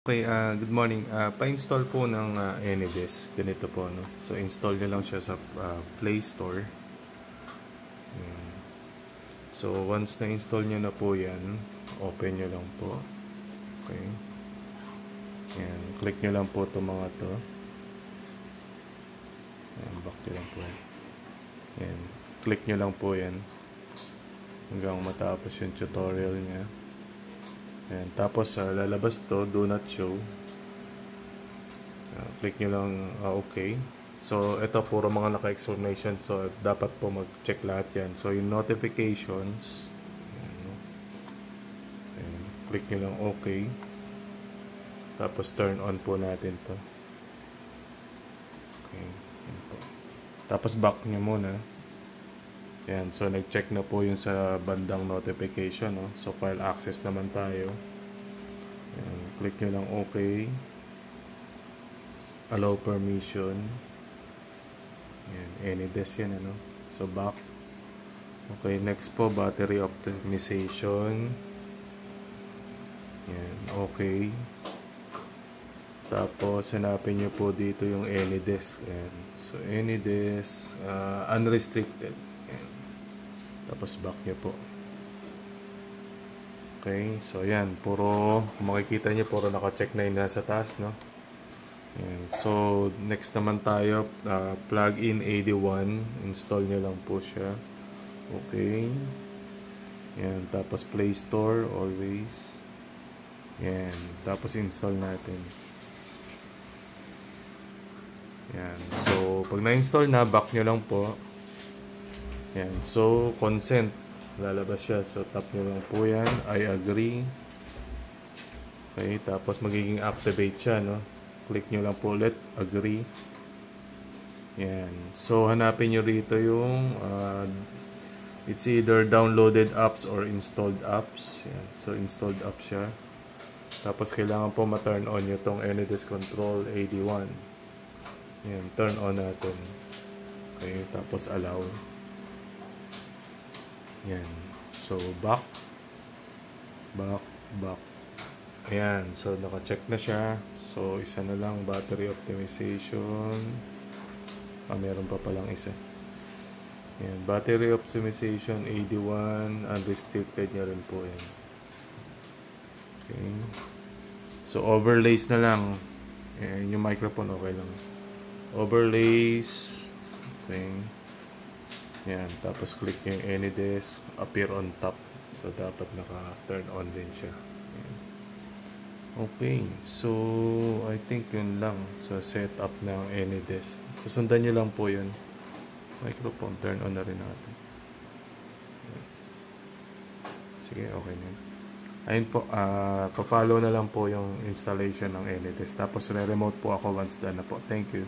Okay, good morning. Pa-install po ng AnyDesk. Ganito po, no? So, install nyo lang siya sa Play Store. Ayan. So, once na-install nyo na po yan, open nyo lang po. Okay. Ayan. Click nyo lang po itong mga to. Ayan, back nyo lang po. Ayan. Click nyo lang po yan. Hanggang matapos yung tutorial niya. Ayan. Tapos, lalabas to, do not show. Click nyo lang, okay. So, ito puro mga naka-explanation. So, dapat po mag-check lahat yan. So, yung notifications, ayan, no? Ayan. Click nyo lang okay. Tapos, turn on po natin to. Okay. Ayan po. Tapos, back nyo muna. Ayan. So, nag-check na po yung sa bandang notification, no? So, file access naman tayo. Ayan. Click nyo lang okay. Allow permission. Ayan, AnyDesk yan, ano? So, back. Okay, next po, battery optimization. Ayan, okay. Tapos, hanapin nyo po dito yung AnyDesk. Ayan. So, AnyDesk, unrestricted. Ayan. Tapos, back nyo po. Okay, so ayan, puro, kung makikita nyo, puro naka-check na yung nasa taas, no? Ayan. So, next naman tayo, plug-in AD1. Install nyo lang po siya. Okay. Ayan. Tapos, Play Store, always. Ayan. Tapos, install natin. Ayan. So, pag na-install na, back nyo lang po. Ayan. So, consent. Lalabas siya. So, tap nyo lang po yan. I agree. Okay. Tapos, magiging activate siya, no? Click nyo lang po ulit, agree. Yan. So, hanapin nyo rito yung it's either downloaded apps or installed apps. Yan. So, installed apps siya. Tapos, kailangan po ma-turn on nyo itong AnyDesk Control AD1. Yan. Turn on natin. Okay. Tapos, allow. Yan. So, back. Back. Back. Ayan. So, naka-check na siya. So, isa na lang, battery optimization. Meron pa palang isa. Ayan, battery optimization, AD1, unrestricted niya rin po yan. Okay. So, overlays na lang. Ayan, yung microphone, okay lang. Overlays. Okay. Ayan, tapos click yung AnyDesk, appear on top. So, dapat naka-turn on din siya. Ayan. Okay, so I think yun lang sa setup ng AnyDesk. Susundan nyo lang po yun. Microphone, turn on na rin natin. Sige, okay na. Ayun po, pa-follow na lang po yung installation ng AnyDesk. Tapos re-remote po ako once done na po. Thank you.